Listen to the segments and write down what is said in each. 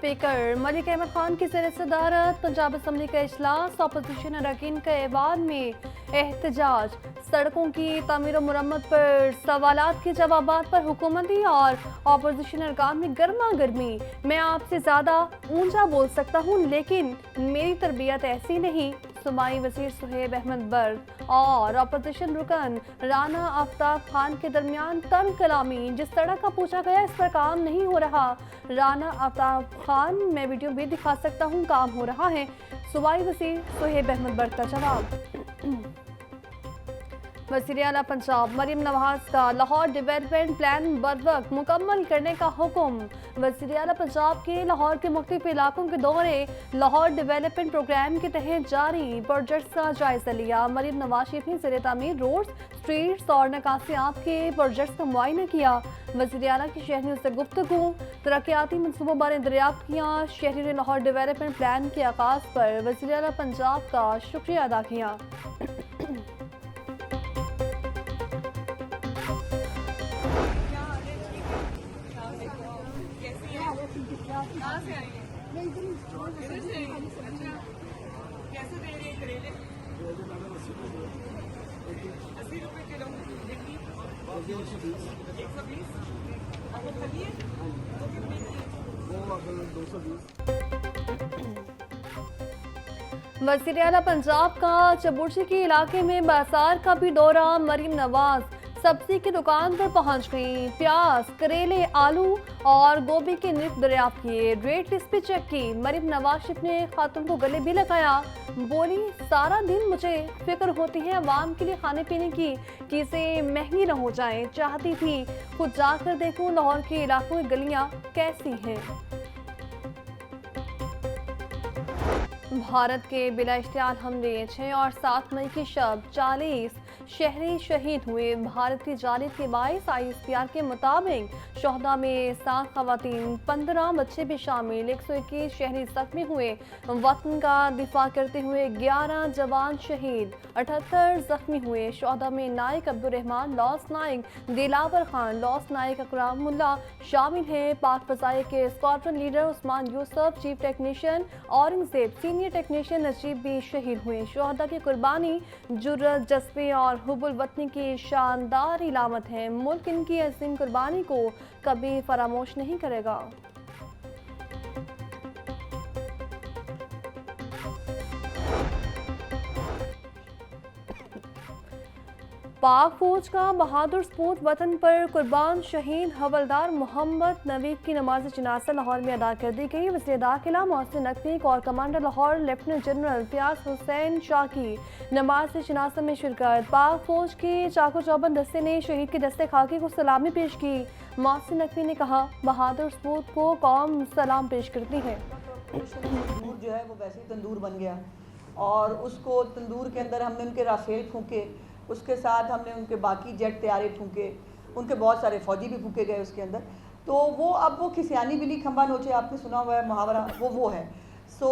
Speaker Malik Ahmad Khan की ज़ेर सदारत पंजाब असम्बली का इजलास, अपोजिशन अरकान का ऐवान में एहतजाज, सड़कों की तमीर और मुरम्मत पर सवालात के जवाबात पर हुकूमती और अपोजिशन अरकान में गर्मा गर्मी। मैं आपसे ज़्यादा ऊंचा बोल सकता हूँ लेकिन मेरी तरबियत ऐसी नहीं। सूबाई वज़ीर सुहेब अहमद बर्ग और अपोजिशन रुकन राना आफ्ताब खान के दरमियान तन कलामी। जिस तरह का पूछा गया इस पर काम नहीं हो रहा। राना आफ्ताब खान, मैं वीडियो भी दिखा सकता हूँ, काम हो रहा है। सूबाई वज़ीर सुहेब अहमद बर्ग का जवाब। वज़ीर आला पंजाब मरीम नवाज का लाहौर डेवलपमेंट प्लान बरवक्त मुकम्मल करने का हुक्म। वज़ीर आला पंजाब के लाहौर के मुख्तलिफ इलाकों के दौरे लाहौर डेवलपमेंट प्रोग्राम के तहत जारी प्रोजेक्ट्स का जायजा लिया। मरीम नवाज शरीफ ने ज़ेर तामीर रोड्स, स्ट्रीट्स और नकासियात के प्रोजेक्ट्स का मुआयना किया। वज़ीर आला की शहरियों से गुफ्तगू, तरक्याती मनसूबों बारे दरियाफ्त किया। शहरी ने लाहौर डेवलपमेंट प्लान के आगाज़ पर वज़ीर आला पंजाब का शुक्रिया अदा किया। कहाँ से आई है? इधर से आई है? अच्छा, कैसे दे रही है करेले? 80 रुपए किलो। 120। आपको फली है? वो कितने की है? 220। वज़ीर आला पंजाब का चबुर्शी के इलाके में बाजार का भी दौरा। मरीम नवाज सब्जी की दुकान पर पहुंच गई। प्याज, करेले, आलू और गोभी के नर्ख दरियाफ्त किए। रेट लिस्ट भी चेक की। मरीम नवाज शरीफ ने खातून को गले भी लगाया। बोली, सारा दिन मुझे फिक्र होती है अवाम के लिए खाने पीने की चीज़ें महंगी न हो जाएं। चाहती थी खुद जाकर देखूं लाहौर के इलाकों की गलियां कैसी हैं। भारत के बिला इश्तियाल हमले 6 और 7 मई की शब 40 शहरी शहीद हुए। भारत की जानिब के 22 ISPR के मुताबिक शहदा में 7 खवातीन, 15 बच्चे भी शामिल। 121 शहरी जख्मी हुए। वतन का दिफा करते हुए 11 जवान शहीद, 78 जख्मी हुए। शहदा में नाइक अब्दुर्रहमान, लॉस नाइक दिलावर खान, लॉस नाइक अकरामुल्ला शामिल हैं। पाक फजाइया के squadron leader Usman Yusuf, chief technician Aurangzeb, senior technician Najeeb भी शहीद हुए। शहदा की कुर्बानी जुर्रत, जज्बे और हुब्बुल वतनी की शानदार इलामत है। मुल्क इनकी अजीम कुर्बानी को कभी फरामोश नहीं करेगा। पाक फौज का बहादुर सपूत वतन पर कुर्बान शहीद हवलदार मोहम्मद नवीद की नमाज जनाजा लाहौर में अदा कर दी गई। वज़ीर दाखिला मोहसिन नकवी और commander Lahore lieutenant general Fayyaz Hussain Shah की नमाज जनाजा में शिरकत। पाक फौज के चाको चौबंद दस्ते ने शहीद के दस्ते खाकी को सलामी पेश की। मोहसिन नकवी ने कहा, बहादुर सपूत को कौम सलाम पेश करती है। तंदूर जो है वो वैसे ही तंदूर बन गया और उसको तंदूर के अंदर हमने उनके राफेल फूके, उसके साथ हमने उनके बाकी जेट तैयारे फूके, उनके बहुत सारे फौजी भी फूके गए उसके अंदर। तो वो अब वो खिसियानी बिल्ली खंबा नोचे, आपने सुना हुआ है मुहावरा, वो है। सो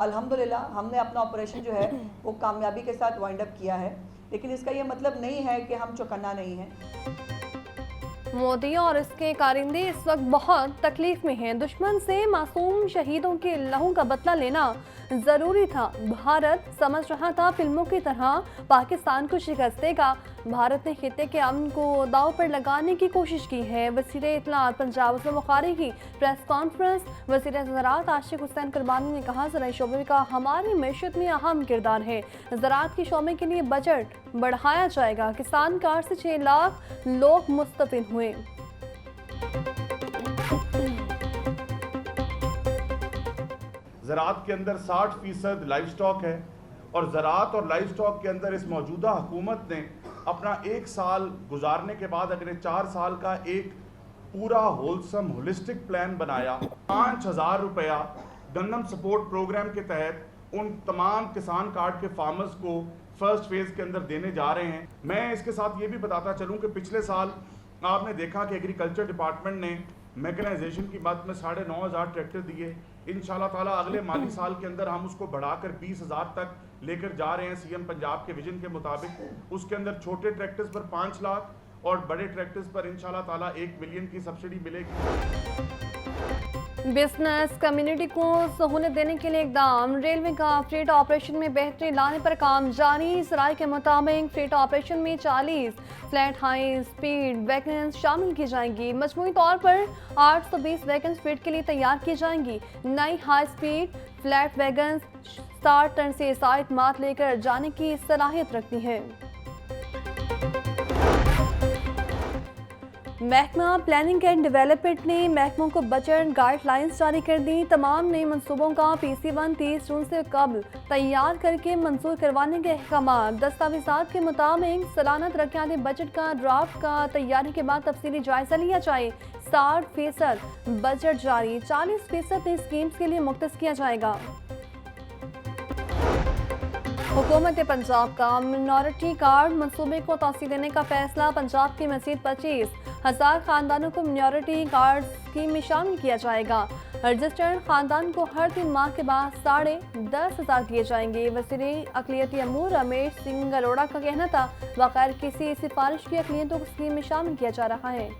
अल्हम्दुलिल्लाह हमने अपना ऑपरेशन जो है वो कामयाबी के साथ वाइंड अप किया है, लेकिन इसका ये मतलब नहीं है कि हम चौकन्ना नहीं हैं। मोदी और इसके कारिंदे इस वक्त बहुत तकलीफ में हैं। दुश्मन से मासूम शहीदों के लहू का बदला लेना ज़रूरी था। भारत समझ रहा था फिल्मों की तरह पाकिस्तान को शिकस्त देगा। भारत ने खित्ते के अमन को दाव पर लगाने की कोशिश की है। वज़ीर इत्तलात पंजाब उस्मान बुखारी की प्रेस कॉन्फ्रेंस। वज़ीर ज़राअत आशिक हुसैन कुरबानी ने कहा, ज़राई शोबे का हमारी मैशत में अहम किरदार है। ज़राअत के शोबे के लिए बजट बढ़ाया जाएगा। किसान कार्ड से 6 लाख लोग मुस्तफिद हुए। ज़राअत के अंदर 60% लाइव स्टॉक है और ज़राअत और लाइव स्टॉक के अंदर इस मौजूदा हुकूमत ने अपना 1 साल गुजारने के बाद अगले 4 साल का एक पूरा होलसम होलिस्टिक प्लान बनाया। 5000 रुपया गंदम सपोर्ट प्रोग्राम के तहत उन तमाम किसान कार्ड के फार्मर्स को फर्स्ट फेज के अंदर देने जा रहे हैं। मैं इसके साथ ये भी बताता चलूँ कि पिछले साल आपने देखा कि एग्रीकल्चर डिपार्टमेंट ने मैकेनाइजेशन की बात में 9,500 ट्रैक्टर दिए। इंशाल्लाह ताला अगले माली साल के अंदर हम उसको बढ़ाकर 20,000 तक लेकर जा रहे हैं सीएम पंजाब के विजन के मुताबिक। उसके अंदर छोटे ट्रैक्टर्स पर 5 लाख और बड़े ट्रैक्टर्स पर इंशाल्लाह ताला 1 मिलियन की सब्सिडी मिलेगी। बिजनेस कम्युनिटी को सहूलत देने के लिए इकदाम। रेलवे का फ्रेट ऑपरेशन में बेहतरी लाने पर काम जारी। सराय के मुताबिक फ्रेट ऑपरेशन में 40 फ्लैट हाई स्पीड वैगन्स शामिल की जाएंगी। मजमूई तौर पर 820 वैगन्स फ्रेट के लिए तैयार की जाएंगी। नई high speed flat wagons 60 ton से साइड माल लेकर जाने की सलाहियत रखती है। महकमा प्लानिंग एंड डेवलपमेंट ने महकमों को बजट गाइडलाइंस जारी कर दी। तमाम नए मंसूबों का PC1 30 जून से कबल तैयार करके मंजूर करवाने के अहकाम। दस्तावेजात के मुताबिक सालाना तरक्याती बजट का ड्राफ्ट का तैयारी के बाद तफसीली जायजा लिया जाए। 60% बजट जारी, 40% नई स्कीम्स के लिए मुख्तस किया जाएगा। हुकूमत पंजाब का मिनॉरिटी कार्ड मंसूबे को तौसीह देने का फैसला। पंजाब की मजीद 25,000 खानदानों को मिनॉरिटी कार्ड स्कीम में शामिल किया जाएगा। रजिस्टर्ड खानदान को हर 3 माह के बाद 10,500 दिए जाएंगे। वज़ीर अक़लियती अमूर रमेश सिंह गलोड़ा का कहना था, बगैर किसी सिफारिश की अक़लियतों को स्कीम में शामिल किया जा रहा है।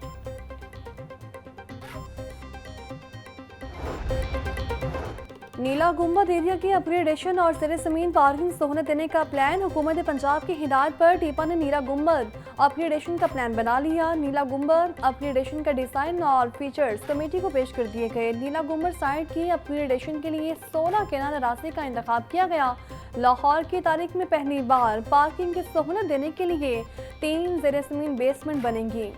नीला गुंबद एरिया की अपग्रेडेशन और ज़ेरे ज़मीन पार्किंग सहूलत देने का प्लान। हुकूमत पंजाब की हिदायत पर टीपा ने नीला गुंबद अपग्रेडेशन का प्लान बना लिया। नीला गुंबद अपग्रेडेशन का डिज़ाइन और फीचर्स कमेटी को पेश कर दिए गए। नीला गुंबद साइट की अपग्रेडेशन के लिए 16 केनाल अराज़ी का इंतखाब किया गया। लाहौर की तारीख में पहली बार पार्किंग की सहूलत देने के लिए 3 ज़ेरे ज़मीन बेसमेंट बनेंगी।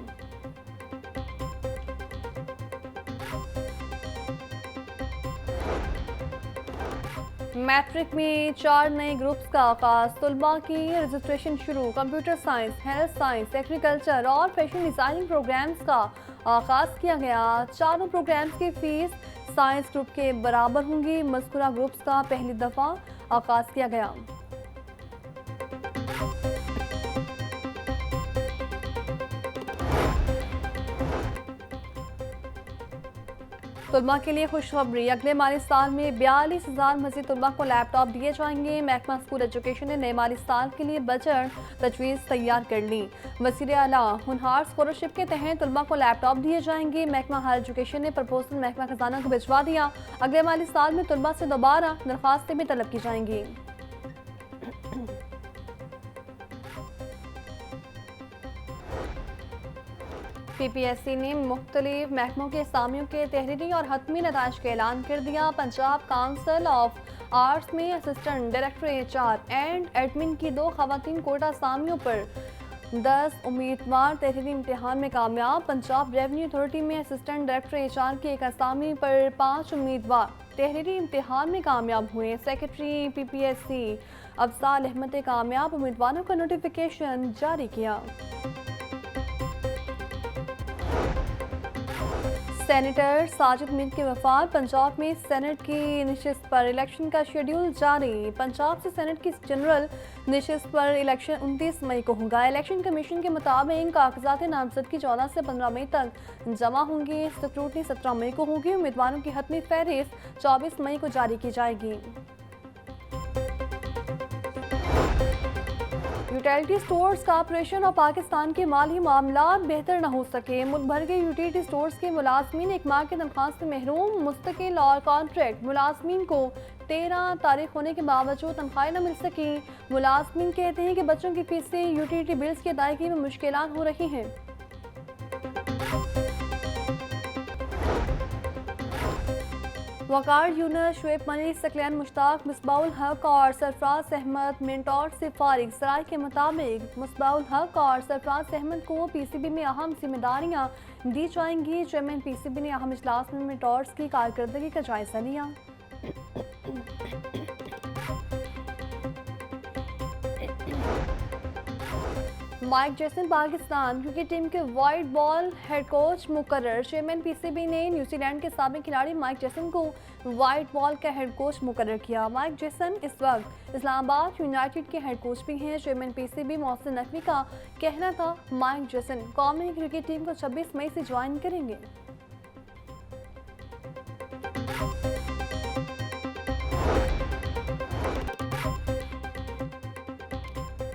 मैट्रिक में 4 नए ग्रुप्स का आगाज। तलबा की रजिस्ट्रेशन शुरू। Computer science, health science, agriculture और फैशन डिज़ाइनिंग प्रोग्राम्स का आगाज़ किया गया। चारों प्रोग्राम्स की फ़ीस साइंस ग्रुप के बराबर होंगी। मज़कूरा ग्रुप्स का पहली दफ़ा आगाज़ किया गया। तलबा के लिए खुशखबरी। अगले माली साल में 42,000 मज़ीद तलबा को लैपटॉप दिए जाएंगे। महकमा स्कूल एजुकेशन ने नए माली साल के लिए बजट तजवीज़ तैयार कर ली। वज़ीर आला हुनहार स्कॉलरशिप के तहत तलबा को लैपटॉप दिए जाएंगे। महकमा हायर एजुकेशन ने प्रपोजल महकमा खजाना को भिजवा दिया। अगले माली साल में तलबा से दोबारा दरख्वास्तें भी तलब की जाएंगी। PPSC ने मुख्तलिफ महकमों के असामियों के तहरीरी और हतमी नताइज का ऐलान कर दिया। पंजाब काउंसिल ऑफ आर्ट्स में assistant director HR and admin की 2 खवातीन कोटा असामियों पर 10 उम्मीदवार तहरीरी इम्तिहान में कामयाब। पंजाब रेवेन्यू अथॉरिटी में असिस्टेंट डायरेक्टर HR की एक असामी पर 5 उम्मीदवार तहरीरी इम्तिहान में कामयाब हुए। सेक्रेटरी PPSC अफजाल अहमद ने कामयाब उम्मीदवारों का नोटिफिकेशन जारी किया। सेनेटर साजिद मीर की वफात। पंजाब में सेनेट की नशिस्त पर इलेक्शन का शेड्यूल जारी। पंजाब से सेनेट की जनरल नशिस्त पर इलेक्शन 29 मई को होगा। इलेक्शन कमीशन के मुताबिक कागजात नामजदगी 14 से 15 मई तक जमा होंगे। स्क्रूटनी 17 मई को होगी। उम्मीदवारों की हतमी फहरिस्त 24 मई को जारी की जाएगी। यूटिलिटी स्टोर्स कॉर्पोरेशन और पाकिस्तान के माली मामलात बेहतर न हो सके। मुल्क भर के यूटिलिटी स्टोर्स के मुलाजमीन 1 माह की तनख्वाह से महरूम। मुस्तकिल और कॉन्ट्रैक्ट मुलाजमीन को 13 तारीख होने के बावजूद तनख्वाहें न मिल सकी। मुलाजमीन कहते हैं कि बच्चों की फीस से यूटिलिटी बिल्स की अदायगी में मुश्किलात हो रही हैं। वकार यूनस, शुएब मलिक, सकलैन मुश्ताक, मिसबाउल हक और सरफराज अहमद मिंटोर से फारिग। सराय के मुताबिक मिसबाउल हक और सरफराज अहमद को PCB में अहम जिम्मेदारियां दी जाएंगी। चेयरमैन PCB ने अहम इजलास में मिंटोर्स की कारकर्दगी का जायजा लिया। माइक जैसन पाकिस्तान क्रिकेट टीम के वाइट बॉल हेड कोच मुकर्रर। चेयरमैन PCB ने न्यूजीलैंड के साबिक खिलाड़ी माइक जैसन को वाइट बॉल का हेड कोच मुकर्रर किया। माइक जैसन इस वक्त इस्लामाबाद यूनाइटेड के हेड कोच भी हैं। चेयरमैन PCB मोहसिन नकवी का कहना था, माइक जैसन कौमी क्रिकेट टीम को 26 मई से ज्वाइन करेंगे।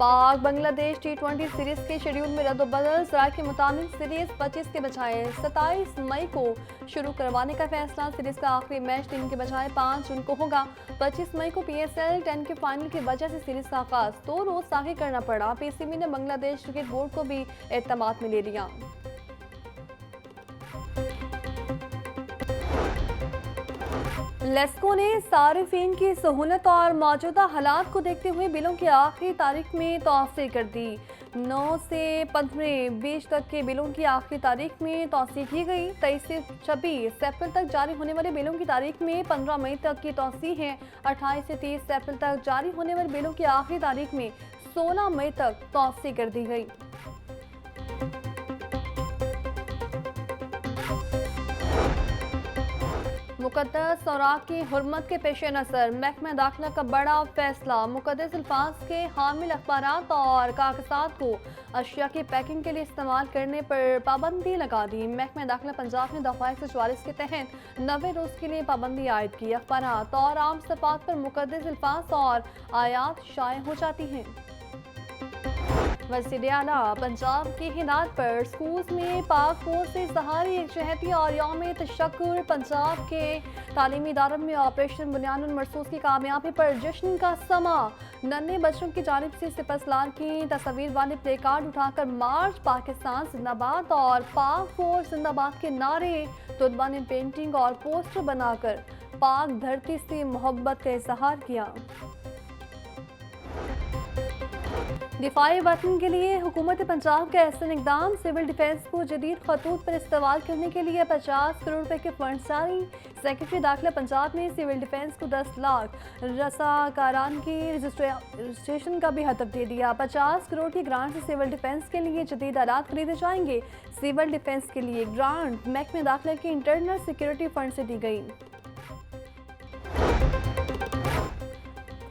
पाक बांग्लादेश T20 सीरीज के शेड्यूल में रद्द-ओ-बदल। जरा के मुताबिक सीरीज 25 के बजाय 27 मई को शुरू करवाने का फैसला। सीरीज का आखिरी मैच 3 के बजाय 5 जून को होगा। 25 मई को PSL 10 के फाइनल की वजह से सीरीज का आगाज 2 रोज आगे करना पड़ा। PCB ने बांग्लादेश क्रिकेट बोर्ड को भी एतमाद में ले लिया। लेस्को ने सारिफिन की सहूलत और मौजूदा हालात को देखते हुए बिलों की आखिरी तारीख में तौसीह कर दी। 9 से 15-20 तक के बिलों की आखिरी तारीख में तौसीह की गई। 23 से 26 अप्रैल तक जारी होने वाले बिलों की तारीख में 15 मई तक की तौसीह है। 28 से 30 अप्रैल तक जारी होने वाले बिलों की आखिरी तारीख में 16 मई तक तौसीह कर दी गई। मुकद्दस सौराख की हुर्मत के पेश नज़र महकमा दाखिला का बड़ा फैसला। मुकद्दस अल्फाज के हामिल अखबारात और कागजात को अशिया की पैकिंग के लिए इस्तेमाल करने पर पाबंदी लगा दी। महकमा दाखिला पंजाब ने दफ़ा 144 के तहत 90 रोज़ के लिए पाबंदी आयद की। अखबारात और आम सफ़ात पर मुकद्दस अल्फाज और आयात शाये हो जाती हैं। वज़ीर आला पंजाब की हिदायत पर स्कूल्स में पाक फौज से सहारी एकजहती और यौम तशक्कुर। पंजाब के तालीमी इदारों में ऑपरेशन बुनियानुल मरसूस की कामयाबी पर जश्न का समा। नन्हे बच्चों की जानिब से सिपहसालार की तस्वीर वाले प्ले कार्ड उठाकर मार्च पाकिस्तान जिंदाबाद और पाक फौज जिंदाबाद के नारे, तलबा ने पेंटिंग और पोस्टर बनाकर पाक धरती से मोहब्बत का इजहार किया। दिफाई वतन के लिए हुकूमत पंजाब का ऐसा इकदाम। सिविल डिफेंस को जदीद खतूत पर इस्तेमाल करने के लिए 50 करोड़ रुपए के फंड जारी। सेक्रेटरी दाखिला पंजाब ने सिविल डिफेंस को 10 लाख रसाकारान की रजिस्ट्रेशन का भी हतफ दे दिया। 50 करोड़ की ग्रांट से सिविल डिफेंस के लिए जदीद आलात खरीदे जाएंगे। सिविल डिफेंस के लिए ग्रांट महकमा दाखिला के इंटरनल सिक्योरिटी फंड से दी गई।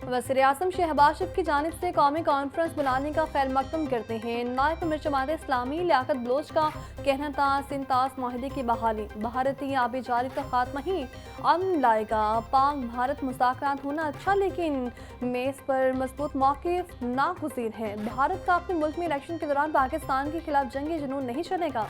वज़ीर आज़म शहबाज शरीफ की जानिब से कौमी कॉन्फ्रेंस बुलाने का खैर मकदम करते हैं। नायब अमीर जमात इस्लामी लियाकत बलोच का कहना था सिंतास माहिदे की बहाली भारतीय आबी जारी का खात्मा ही अमन लाएगा। पाक भारत मुज़ाकरात होना अच्छा, लेकिन मेज़ पर मजबूत मौक़िफ़ नागुज़ीर है। भारत का अपने मुल्क में इलेक्शन के दौरान पाकिस्तान के खिलाफ जंगी जुनून नहीं चलेगा।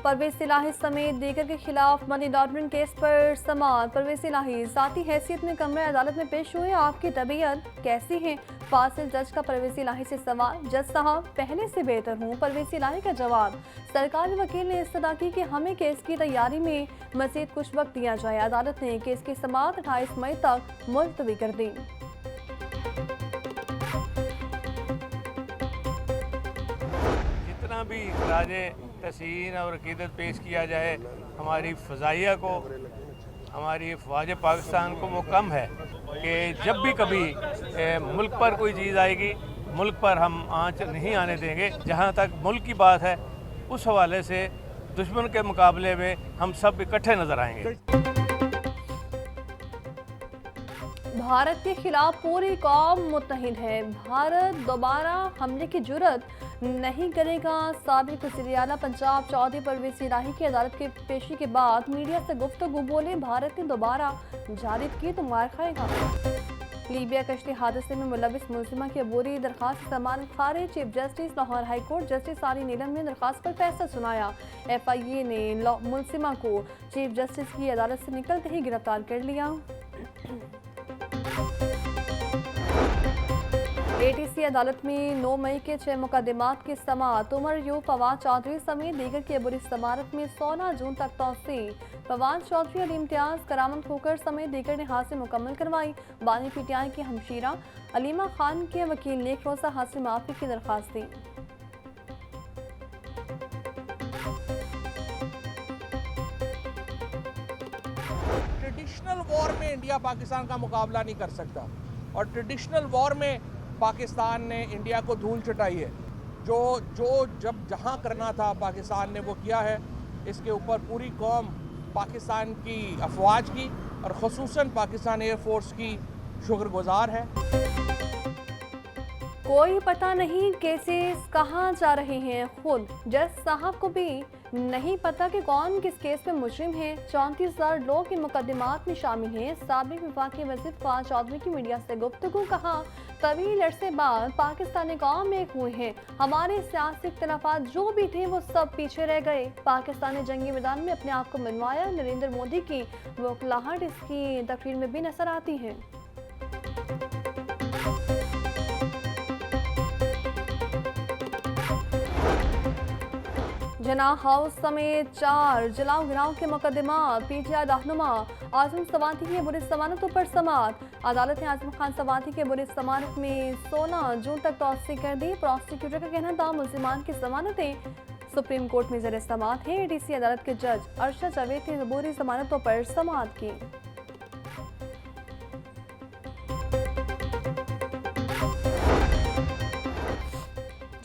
परवेज़ इलाही समेत दीगर के खिलाफ मनी लॉन्ड्रिंग केस पर समाअत। परवेज़ इलाही ज़ाती हैसियत में कमरे अदालत में पेश हुए। आपकी तबीयत कैसी है? फासिल जज का परवेज़ इलाही से सवाल। जज साहब पहले से बेहतर हूँ। परवेज़ इलाही का जवाब। सरकारी वकील ने इस्तदा की कि हमें केस की तैयारी में मज़ीद कुछ वक्त दिया जाए। अदालत ने केस की समाअत 28 मई तक मुलतवी कर दी। जितना भी इखराज तहसीन और अकीदत पेश किया जाए हमारी फ़ज़ाइया को, हमारी फ़ौज पाकिस्तान को, वो कम है कि जब भी कभी मुल्क पर कोई चीज़ आएगी, मुल्क पर हम आँच नहीं आने देंगे। जहाँ तक मुल्क की बात है, उस हवाले से दुश्मन के मुकाबले में हम सब इकट्ठे नज़र आएंगे। भारत के खिलाफ पूरी कौम मुत्तहिद है। भारत दोबारा हमले की जुर्रत नहीं करेगा। साबिक वज़ीर आला पंजाब चौधरी परवेज़ इलाही की अदालत की पेशी के बाद मीडिया से गुफ्तगू बोले, भारत ने दोबारा जारिद की तो मार खाएगा। लीबिया कश्ती हादसे में मुलविस मुलजिमा की अबूरी दरखास्त जमानत खारिज। Chief justice Lahore high court justice आली नीलम ने दरखास्त पर फैसला सुनाया। FIA ने मुलजिमा को चीफ जस्टिस की अदालत से निकलते ही गिरफ्तार कर लिया। ATC अदालत में 9 मई के 6 मुकदमात की समाअत। उमर यूब फवाद चौधरी समेत दीगर की अबूरी समाअत में 16 जून तक तौसीह। फवाद चौधरी, अली इम्तियाज, करामत खोकर समेत दीगर ने हाजिरी मुकम्मल करवाई। बानी PTI की हमशीरा अलीमा खान के वकील ने एक रोज़ा हाजिरी माफी की दरख्वास्त दी। ट्रेडिशनल वॉर में इंडिया पाकिस्तान का मुकाबला नहीं कर सकता, और ट्रेडिशनल वॉर में पाकिस्तान ने इंडिया को धूल चटाई है। जब जहाँ करना था पाकिस्तान ने वो किया है। इसके ऊपर पूरी कौम पाकिस्तान की अफवाज की और ख़ुसूसन पाकिस्तान एयर फोर्स की शुक्रगुजार है। कोई पता नहीं केसेस कहाँ जा रहे हैं। खुद जज साहब को भी नहीं पता कि कौन किस केस में मुजरिम है। 34,000 लोग इन मुकदमात में शामिल हैं। साबिक वफाकी वज़ीर फवाद चौधरी की मीडिया से गुफ्तगू, कहा तवील अरसे बाद पाकिस्तानी कौम एक हुए हैं। हमारे सियासी इख्तिलाफात जो भी थे वो सब पीछे रह गए। पाकिस्तान ने जंगी मैदान में अपने आप को मनवाया। नरेंद्र मोदी की वोकलाहट इसकी तकरीर में भी नजर आती है। जना हाउस समेत 4 जलाओ गिराव के मुकदमा। पीटीआई रहनुमा आजम सवाती की बुरी जमानतों पर समाअत। अदालत ने आजम खान सवाती के बुरी जमानत में 16 जून तक तौसीक कर दी। प्रोसिक्यूटर का कहना था मुल्जिमान की जमानतें सुप्रीम कोर्ट में ज़ेर समाअत है। एडीसी अदालत के जज अरशद जावेद ने बुरी जमानतों पर समाअत की।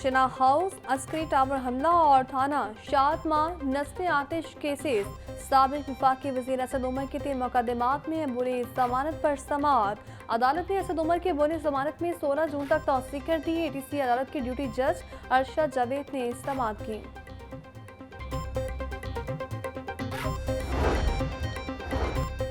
जिना हाउस, अस्करी टावर हमला और थाना शातमा नस्ल आतिश केसेस। साबिक वफाकी वज़ीर असद उमर के 3 मुकदमात में बुरी जमानत पर समाअत। अदालत ने असद उमर की बुरी जमानत में 16 जून तक तौसीक कर दी। एडीसी अदालत के ड्यूटी जज अरशद जावेद ने समाअत की।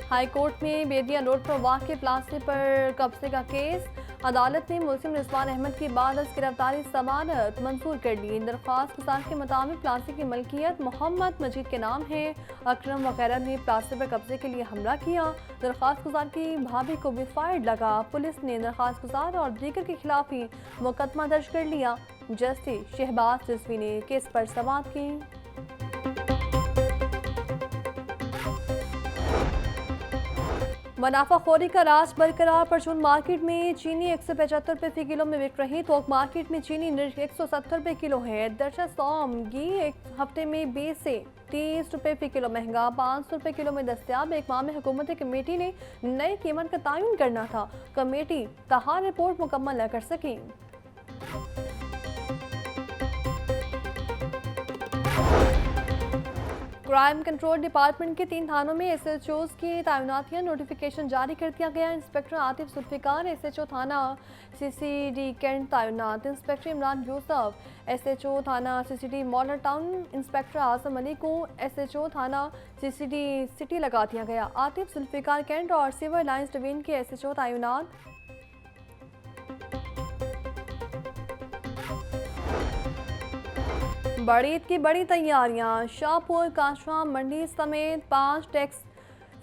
हाई कोर्ट में बेदिया रोड पर वाक़ प्लास्टिक पर कब्जे का केस। अदालत ने मुल्जिम रिजवान अहमद की बाद अज गिरफ्तारी जमानत मंजूर कर ली। दरख्वास्त गुजार के मुताबिक प्लास्टिक की मलकियत मोहम्मद मजीद के नाम है। अकरम वगैरह ने प्लास्टिक पर कब्जे के लिए हमला किया। दरख्वास्त गुजार की भाभी को भी फायर लगा। पुलिस ने दरख्वास्त गुजार और दीगर के खिलाफ ही मुकदमा दर्ज कर लिया। जस्टिस शहबाज रिजवी ने केस पर समाअत की। मुनाफाखोरी का राज बरकरार। परचून मार्केट में चीनी 175 रुपये फी किलो में बिक रही। थोक मार्केट में चीनी 170 रुपये किलो है। दरअसल सौम घी एक हफ्ते में 20 से 30 रुपये फी किलो महंगा 500 रुपये किलो में दस्तियाब। एक माह में हुकूमती कमेटी ने नई कीमत का तयन करना था। कमेटी तहार रिपोर्ट मुकम्मल न कर सकी। क्राइम कंट्रोल डिपार्टमेंट के 3 थानों में एसएचओज की तैनातियां नोटिफिकेशन जारी कर दिया गया। इंस्पेक्टर आतिफ जुल्फिकार एसएचओ थाना सीसीडी कैंट तैनात। इंस्पेक्टर इमरान यूसुफ एसएचओ थाना सीसीडी मॉडल टाउन। इंस्पेक्टर आजम अली को एसएचओ थाना सीसीडी सिटी लगा दिया गया। आतिफ जुल्फिकार कैंट और सिविल लाइन्स डिवीजन के एसएचओ तैनात। बड़ी ईद की बड़ी तैयारियां। शाहपुर, काशवा मंडी समेत 5 टैक्स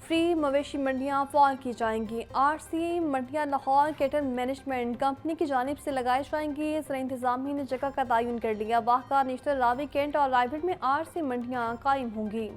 फ्री मवेशी मंडियां फॉल की जाएंगी। आरसी मंडियां लाहौर कैटल मैनेजमेंट कंपनी की जानिब से लगाई जाएंगी। ज़रा इंतजामिया ने जगह का तयन कर लिया। वाहका नेशनल रावी कैंट और रायगढ़ में आरसी मंडियां कायम होंगी।